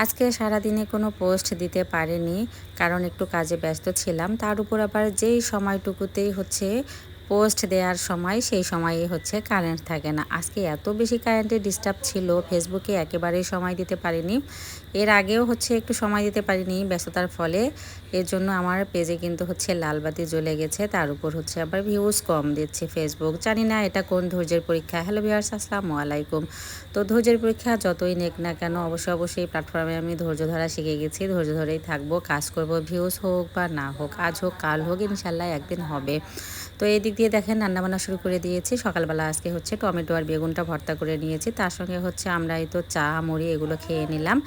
আজকে সারাদিনে কোনো পোস্ট দিতে পারিনি, কারণ একটু কাজে ব্যস্ত ছিলাম। তার উপর আবার যেই সময়টুকুতেই হচ্ছে পোস্ট দেওয়ার সময়, সেই সময়ই হচ্ছে কারেন্ট থাকে না। আজকে এত বেশি কারেন্টের ডিস্টার্ব ছিল, ফেসবুকে একেবারেই সময় দিতে পারিনি। এর আগেও হচ্ছে একটু সময় দিতে পারিনি ব্যস্ততার ফলে। এর জন্য আমার পেজে কিন্তু হচ্ছে লাল বাতি জ্বলে গেছে। তার উপর হচ্ছে আবার ভিউজ কম দিচ্ছে ফেসবুক। জানি না এটা কোন ধৈর্যের পরীক্ষা। হ্যালো ভিউয়ার্স, আসসালামু আলাইকুম। তো ধৈর্যের পরীক্ষা যতই নেক না কেন, অবশ্যই এই প্ল্যাটফর্মে আমি ধৈর্য ধরা শিখে গেছি। ধৈর্য ধরেই থাকবো, কাজ করব, ভিউজ হোক বা না হোক, আজ হোক কাল হোক, ইনশাল্লাহ একদিন হবে। তো এই দিক দিয়ে দেখেন রান্নাবান্না শুরু করে দিয়েছি। সকালবেলা আজকে হচ্ছে টমেটো আর বেগুনটা ভর্তা করে নিয়েছি। তার সঙ্গে হচ্ছে আমরা এই তো চা মুড়ি এগুলো খেয়ে নিলাম।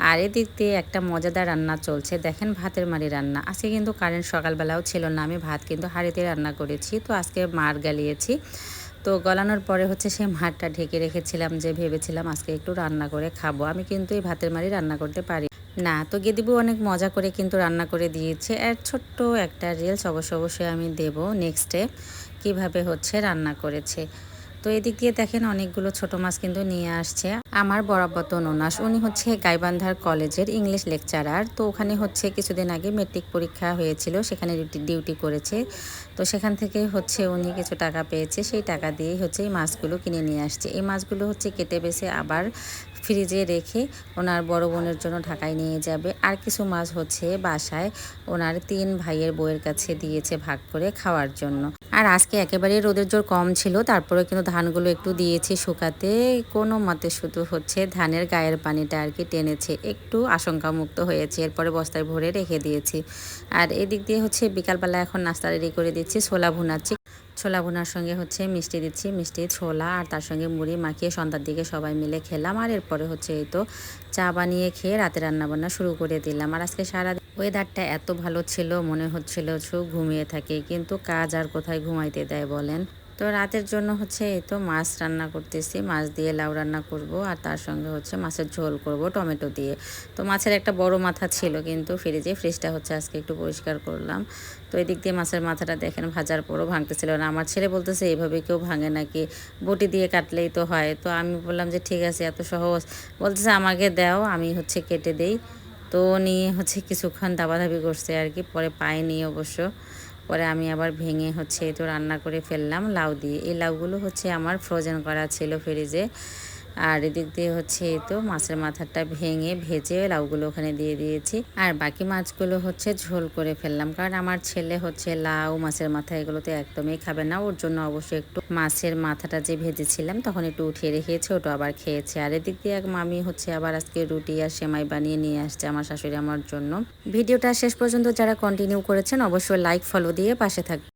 আর এদিক দিয়ে একটা মজাদার রান্না চলছে, দেখেন ভাতের মাড়ি রান্না। আজকে কিন্তু কারেন্ট সকালবেলাও ছিল না, আমি ভাত কিন্তু হাঁড়িতে রান্না করেছি। তো আজকে মাড় গালিয়েছি। তো গলানোর পরে হচ্ছে সেই মাঠটা ঢেকে রেখেছিলাম, যে ভেবেছিলাম আজকে একটু রান্না করে খাবো। আমি কিন্তু এই ভাতের মাড়ি রান্না করতে পারি না। তো গেদিবু অনেক মজা করে কিন্তু রান্না করে দিয়েছে। এর ছোট্ট একটা রিলস অবশ্যই আমি দেব নেক্সটে, কিভাবে হচ্ছে রান্না করেছে। তো এদিক দিয়ে দেখেন অনেকগুলো ছোট মাছ কিন্তু নিয়ে আসছে আমার বরাবত ননাস। উনি হচ্ছে গাইবান্ধার কলেজের ইংলিশ লেকচারার। তো ওখানে হচ্ছে কিছুদিন আগে মেট্রিক পরীক্ষা হয়েছিল, সেখানে ডিউটি করেছে। তো সেখান থেকে হচ্ছে উনি কিছু টাকা পেয়েছে, সেই টাকা দিয়েই হচ্ছে এই মাছগুলো কিনে নিয়ে আসছে। এই মাছগুলো হচ্ছে কেটে বেছে আবার ফ্রিজে রেখে ওনার বড় বোনের জন্য ঢাকায় নিয়ে যাবে। আর কিছু মাছ হচ্ছে বাসায় ওনার 3 ভাইয়ের বউয়ের কাছে দিয়েছে ভাগ করে খাওয়ার জন্য। আর আজকে একেবারেই রোদের জোর কম ছিল, তারপরে কিন্তু ধানগুলো একটু দিয়েছি শুকাতে। কোনো মতে শুধু হচ্ছে ধানের গায়ের পানিটা আর কি টেনেছে, একটু আশঙ্কামুক্ত হয়েছে। এরপরে বস্তায় ভরে রেখে দিয়েছি। আর এদিক দিয়ে হচ্ছে বিকালবেলা এখন নাস্তা রেডি করে দিচ্ছি, ছোলা ভুনাচ্ছি। ছোলা ভুনার সঙ্গে হচ্ছে মিষ্টি দিচ্ছি, মিষ্টি ছোলা আর তার সঙ্গে মুড়ি মাখিয়ে সন্ধ্যার দিকে সবাই মিলে খেলাম। আর এরপরে হচ্ছে এই তো চা বানিয়ে খেয়ে রাতে রান্নাবান্না শুরু করে দিলাম। আর আজকে সারা ওয়েদারটা এত ভালো ছিল, মনে হচ্ছিল ঘুমিয়ে থাকে, কিন্তু কাজ আর কোথায় ঘুমাইতে দেয় বলেন। তো রাতের জন্য হচ্ছে এই তো মাছ রান্না করতেছি, মাছ দিয়ে লাউ রান্না করব আর তার সঙ্গে হচ্ছে মাছের ঝোল করব টমেটো দিয়ে। তো মাছের একটা বড় মাথা ছিল কিন্তু ফ্রিজটা হচ্ছে আজকে একটু পরিষ্কার করলাম। তো এদিক দিয়ে মাছের মাথাটা দেখেন ভাজার পরও ভাঙতেছিল না। আমার ছেলে বলতেছে এইভাবে কেউ ভাঙে নাকি, বটি দিয়ে কাটলেই তো হয়। তো আমি বললাম যে ঠিক আছে, এত সহজ, বলতেছে আমাকে দাও, আমি হচ্ছে কেটে দেই। তো নিয়ে হচ্ছে কিছুক্ষণ দাবাদাবি করছে আর কি, পরে পায়নি অবশ্য। পরে আমি আবার ভেঙে হচ্ছে তো রান্না করে ফেললাম লাউ দিয়ে। এই লাউগুলো হচ্ছে আমার ফ্রোজেন করা ছিল ফ্রিজে। আর এদিক দিয়ে হচ্ছে এই তো মাছের মাথাটা ভেঙে ভেজে লাউগুলো ওখানে দিয়ে দিয়েছি। আর বাকি মাছগুলো হচ্ছে ঝোল করে ফেললাম, কারণ আমার ছেলে হচ্ছে লাউ মাছের মাথা এগুলোতে একদমই খাবে না। ওর জন্য অবশ্যই একটু মাছের মাথাটা যে ভেজেছিলাম তখন একটু উঠিয়ে রেখেছে, ওটা আবার খেয়েছে। আর এদিক দিয়ে এক মামি হচ্ছে আবার আজকে রুটি আর সেমাই বানিয়ে নিয়ে আসছে আমার শাশুড়ি আমার জন্য। ভিডিওটা শেষ পর্যন্ত যারা কন্টিনিউ করেছেন অবশ্যই লাইক ফলো দিয়ে পাশে থাকবে।